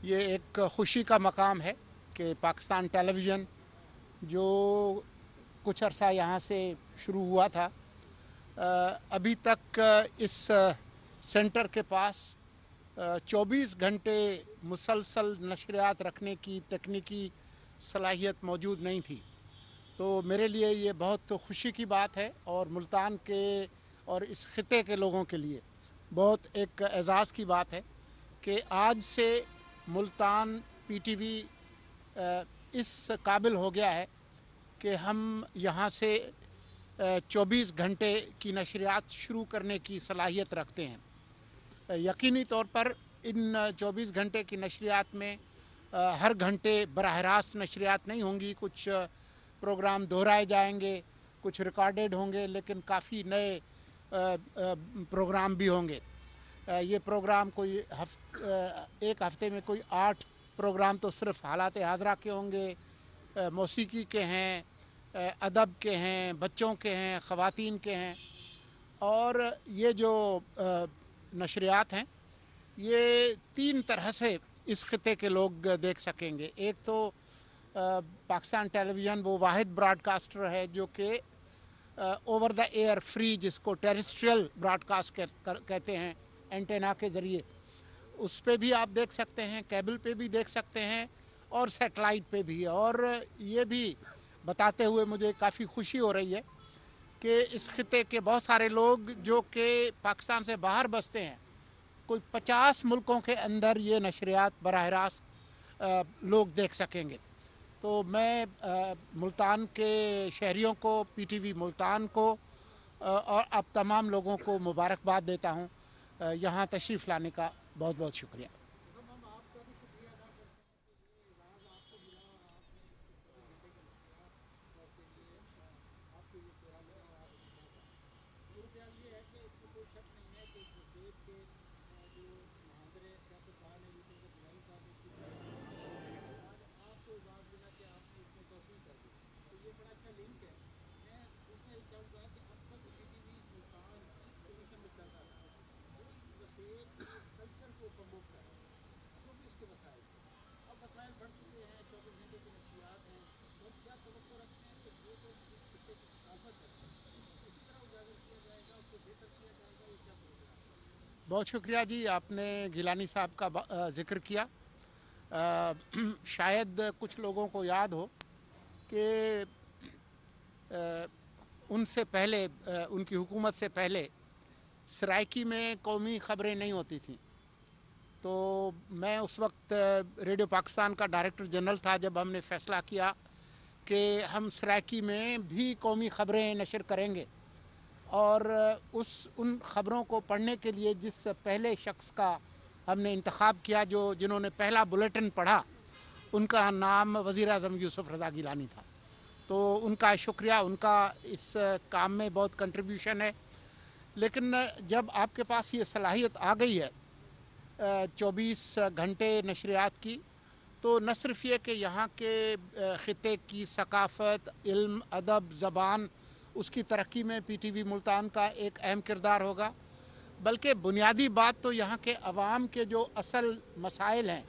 یہ ایک خوشی کا مقام ہے کہ پاکستان ٹیلی ویژن جو کچھ عرصہ یہاں سے شروع ہوا تھا، ابھی تک اس سینٹر کے پاس 24 گھنٹے مسلسل نشریات رکھنے کی تکنیکی صلاحیت موجود نہیں تھی۔ تو میرے لیے یہ بہت خوشی کی بات ہے اور ملتان کے اور اس خطے کے لوگوں کے لیے بہت ایک اعزاز کی بات ہے کہ آج سے ملتان پی ٹی وی اس قابل ہو گیا ہے کہ ہم یہاں سے 24 گھنٹے کی نشریات شروع کرنے کی صلاحیت رکھتے ہیں۔ یقینی طور پر ان 24 گھنٹے کی نشریات میں ہر گھنٹے براہ راست نشریات نہیں ہوں گی، کچھ پروگرام دہرائے جائیں گے، کچھ ریکارڈڈ ہوں گے، لیکن کافی نئے پروگرام بھی ہوں گے۔ یہ پروگرام کوئی ایک ہفتے میں کوئی 8 پروگرام تو صرف حالات حاضرہ کے ہوں گے، موسیقی کے ہیں، ادب کے ہیں، بچوں کے ہیں، خواتین کے ہیں، اور یہ جو نشریات ہیں یہ 3 طرح سے اس خطے کے لوگ دیکھ سکیں گے۔ ایک تو پاکستان ٹیلی ویژن وہ واحد براڈ کاسٹر ہے جو کہ اوور دا ایئر فری، جس کو ٹیریسٹریل براڈ کاسٹ کہتے ہیں، اینٹینا کے ذریعے اس پہ بھی آپ دیکھ سکتے ہیں، کیبل پہ بھی دیکھ سکتے ہیں اور سیٹلائٹ پہ بھی۔ اور یہ بھی بتاتے ہوئے مجھے کافی خوشی ہو رہی ہے کہ اس خطے کے بہت سارے لوگ جو کہ پاکستان سے باہر بستے ہیں، کوئی 50 ملکوں کے اندر یہ نشریات براہ راست لوگ دیکھ سکیں گے۔ تو میں ملتان کے شہریوں کو، پی ٹی وی ملتان کو اور اب تمام لوگوں کو مبارکباد دیتا ہوں۔ یہاں تشریف لانے کا بہت بہت شکریہ۔ بہت شکریہ جی، آپ نے گیلانی صاحب کا ذکر کیا۔ شاید کچھ لوگوں کو یاد ہو کہ ان سے پہلے، ان کی حکومت سے پہلے سرائکی میں قومی خبریں نہیں ہوتی تھیں۔ تو میں اس وقت ریڈیو پاکستان کا ڈائریکٹر جنرل تھا جب ہم نے فیصلہ کیا کہ ہم سرائکی میں بھی قومی خبریں نشر کریں گے، اور ان خبروں کو پڑھنے کے لیے جس پہلے شخص کا ہم نے انتخاب کیا، جنہوں نے پہلا بلیٹن پڑھا، ان کا نام وزیر اعظم یوسف رضا گیلانی تھا۔ تو ان کا شکریہ، ان کا اس کام میں بہت کنٹریبیوشن ہے۔ لیکن جب آپ کے پاس یہ صلاحیت آ گئی ہے 24 گھنٹے نشریات کی، تو نہ صرف یہ کہ یہاں کے خطے کی ثقافت، علم، ادب، زبان، اس کی ترقی میں پی ٹی وی ملتان کا ایک اہم کردار ہوگا، بلکہ بنیادی بات تو یہاں کے عوام کے جو اصل مسائل ہیں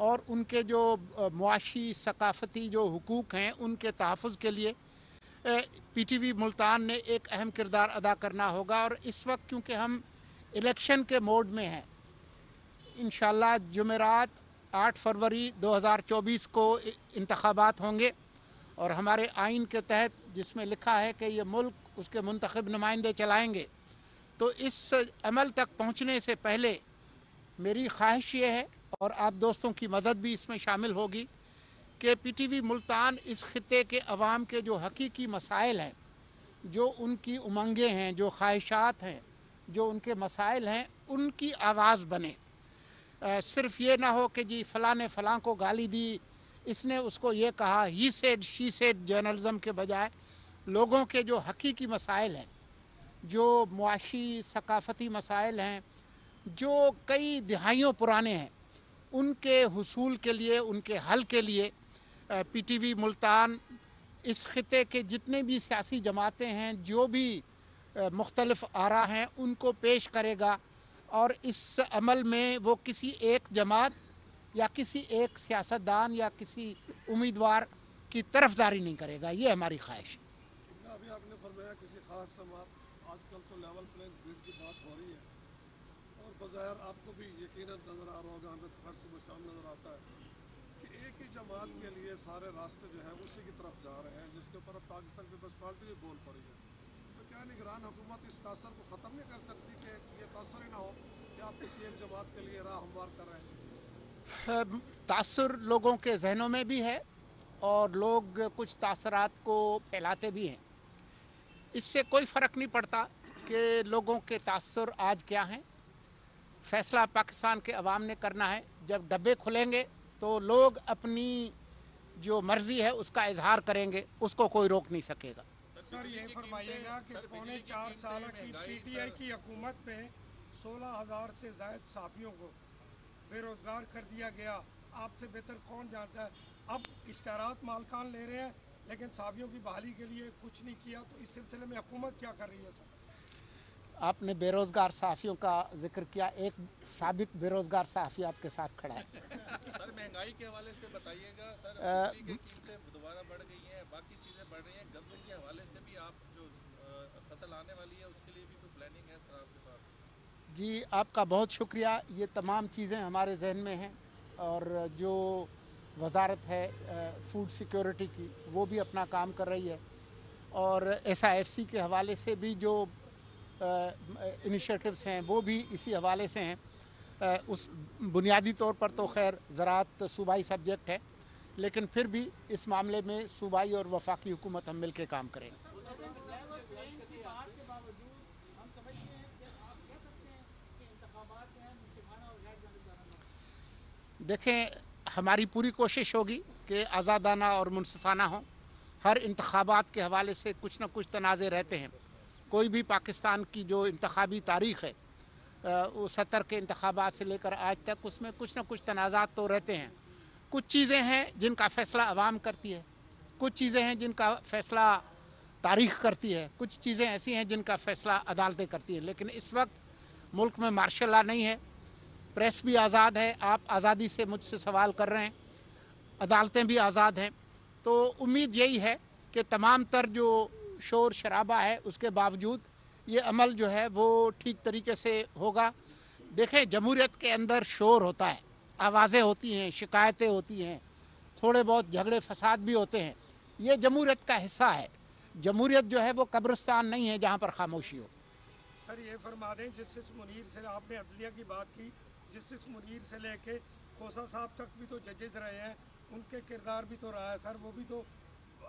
اور ان کے جو معاشی ثقافتی جو حقوق ہیں ان کے تحفظ کے لیے پی ٹی وی ملتان نے ایک اہم کردار ادا کرنا ہوگا۔ اور اس وقت کیونکہ ہم الیکشن کے موڈ میں ہیں، انشاءاللہ جمعرات 8 فروری 2024 کو انتخابات ہوں گے، اور ہمارے آئین کے تحت جس میں لکھا ہے کہ یہ ملک اس کے منتخب نمائندے چلائیں گے، تو اس عمل تک پہنچنے سے پہلے میری خواہش یہ ہے، اور آپ دوستوں کی مدد بھی اس میں شامل ہوگی، کہ پی ٹی وی ملتان اس خطے کے عوام کے جو حقیقی مسائل ہیں، جو ان کی امنگیں ہیں، جو خواہشات ہیں، جو ان کے مسائل ہیں، ان کی آواز بنے۔ صرف یہ نہ ہو کہ جی فلاں نے فلاں کو گالی دی، اس نے اس کو یہ کہا، he said she said journalism کے بجائے لوگوں کے جو حقیقی مسائل ہیں، جو معاشی ثقافتی مسائل ہیں، جو کئی دہائیوں پرانے ہیں، ان کے حصول کے لیے، ان کے حل کے لیے پی ٹی وی ملتان اس خطے کے جتنے بھی سیاسی جماعتیں ہیں، جو بھی مختلف آرا ہیں، ان کو پیش کرے گا، اور اس عمل میں وہ کسی ایک جماعت या किसी एक सियासतदान या किसी उम्मीदवार की तरफदारी नहीं करेगा। ये हमारी ख्वाहिश है। अभी आपने फरमाया किसी खास समात, आजकल तो लेवल प्लेइंग फील्ड की बात हो रही है और बज़ाहिर आपको भी यकीनन नज़र आ रहा होगा, हमें तो हर सुबह शाम नज़र आता है कि एक ही जमात के लिए सारे रास्ते जो है उसी की तरफ जा रहे हैं, जिसके ऊपर अब पाकिस्तान पीपल्स पार्टी भी बोल पड़ी है। तो क्या निगरान हुकूमत इस तासर को ख़त्म नहीं कर सकती कि ये तासर ही ना हो कि आप किसी एक जमात के लिए राह हमवार कर रहे हैं? तासुर लोगों के जहनों में भी है और लोग कुछ तासरात को फैलाते भी हैं। इससे कोई फ़र्क नहीं पड़ता कि लोगों के तासुर आज क्या हैं। फ़ैसला पाकिस्तान के अवाम ने करना है। जब डब्बे खुलेंगे तो लोग अपनी जो मर्ज़ी है उसका इजहार करेंगे, उसको कोई रोक नहीं सकेगा। सर ये फरमाइएगा कि पौने 4 साल की पीटीआई की हुकूमत में 16,000 से ज़ायद सहाफ़ियों को बेरोज़गार कर दिया गया। आपसे बेहतर कौन जानता है। अब इश्तहारात मालकान ले रहे हैं लेकिन सहाफ़ियों की बहाली के लिए कुछ नहीं किया, तो इस सिलसिले में हुकूमत क्या कर रही है सर? आपने बेरोज़गार सहाफ़ियों का जिक्र किया, एक साबिक बेरोज़गार सहाफ़ी आपके साथ खड़ा है। सर महंगाई के हवाले से बताइएगा। सर बिजली की कीमतें दोबारा बढ़ गई हैं, बाकी चीज़ें बढ़ रही हैं, गंदम के हवाले से भी आप जो फसल आने वाली है उसके लिए भी कोई प्लानिंग है सर आपके पास? जी आपका बहुत शुक्रिया। ये तमाम चीज़ें हमारे जहन में हैं और जो वजारत है फूड सिक्योरिटी की वो भी अपना काम कर रही है और SIFC के हवाले से भी जो इनिशिएटिव्स हैं वो भी इसी हवाले से हैं। उस बुनियादी तौर पर तो खैर ज़राअत सूबाई सब्जेक्ट है, लेकिन फिर भी इस मामले में सूबाई और वफाकी हुकूमत हम मिल के काम करेंगे। देखें, हमारी पूरी कोशिश होगी कि आज़ादाना और मुनसिफाना हो। हर इंतखाबात के हवाले से कुछ न कुछ तनाज़े रहते हैं। कोई भी पाकिस्तान की जो इंतखाबी तारीख़ है वो 70 के इंतखाबात से लेकर आज तक उसमें कुछ न कुछ तनाज़ात तो रहते हैं। कुछ चीज़ें हैं जिनका फ़ैसला अवाम करती है, कुछ चीज़ें हैं जिनका फ़ैसला तारीख़ करती है, कुछ चीज़ें ऐसी हैं जिनका फ़ैसला अदालतें करती हैं। लेकिन इस वक्त मुल्क में मार्शल लॉ नहीं है, प्रेस भी आज़ाद है, आप आज़ादी से मुझसे सवाल कर रहे हैं, अदालतें भी आज़ाद हैं। तो उम्मीद यही है कि तमाम तर जो शोर शराबा है उसके बावजूद ये अमल जो है वो ठीक तरीके से होगा। देखें, जमहूरियत के अंदर शोर होता है, आवाज़ें होती हैं, शिकायतें होती हैं, थोड़े बहुत झगड़े फसाद भी होते हैं। ये जमहूरियत का हिस्सा है। जमहूरियत जो है वो कब्रिस्तान नहीं है जहाँ पर खामोशी हो। सर ये फरमा दें, जस्टिस मुनीर से आपने अदलिया की बात की, जस्टिस मुनीर से लेके खोसा साहब तक भी तो जजेस रहे हैं, उनके किरदार भी तो रहा है सर, वो भी तो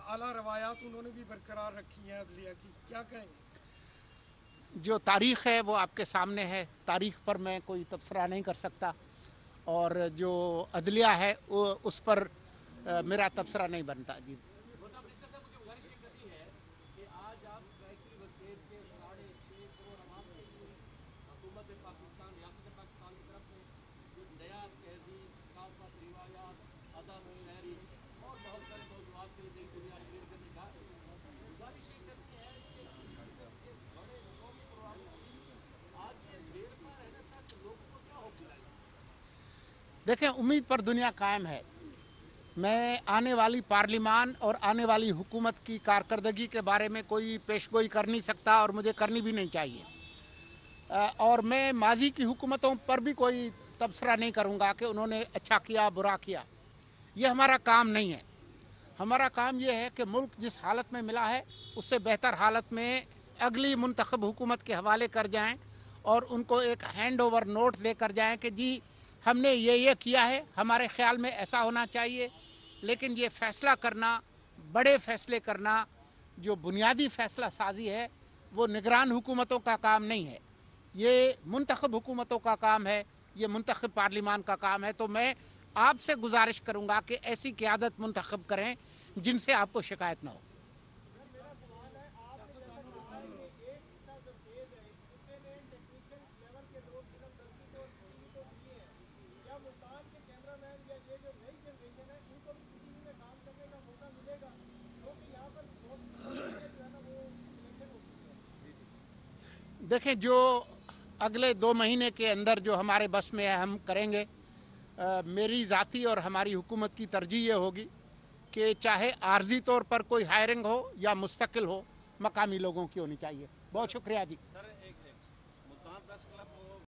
आला रवायात उन्होंने भी बरकरार रखी हैं अदलिया की, क्या कहेंगे? जो तारीख़ है वो आपके सामने है, तारीख़ पर मैं कोई तबसरा नहीं कर सकता और जो अदलिया है वो उस पर मेरा तबसरा नहीं बनता। जी देखें, उम्मीद पर दुनिया कायम है। मैं आने वाली पार्लिमान और आने वाली हुकूमत की कारकर्दगी के बारे में कोई पेशगोई कर नहीं सकता और मुझे करनी भी नहीं चाहिए। और मैं माजी की हुकूमतों पर भी कोई तबसरा नहीं करूँगा कि उन्होंने अच्छा किया बुरा किया। ये हमारा काम नहीं है। हमारा काम ये है कि मुल्क जिस हालत में मिला है उससे बेहतर हालत में अगली मुंतखब हुकूमत के हवाले कर जाएं और उनको एक हैंड ओवर नोट दे कर जाएँ कि जी हमने ये किया है, हमारे ख़्याल में ऐसा होना चाहिए। लेकिन ये फ़ैसला करना, बड़े फ़ैसले करना, जो बुनियादी फ़ैसला साजी है वो निगरान हुकूमतों का काम नहीं है, ये मुंतखब हुकूमतों का काम है, ये मुंतखब पार्लिमान का काम है। तो मैं आपसे गुजारिश करूँगा कि ऐसी क़यादत मुंतखब करें जिनसे आपको शिकायत ना हो। देखें, जो अगले 2 महीने के अंदर जो हमारे बस में है हम करेंगे। मेरी ज़ाती और हमारी हुकूमत की तरजीह ये होगी कि चाहे आर्जी तौर पर कोई हायरिंग हो या मुस्तकिल हो, मकामी लोगों की होनी चाहिए। बहुत शुक्रिया जी। सर एक मुल्तान प्रेस क्लब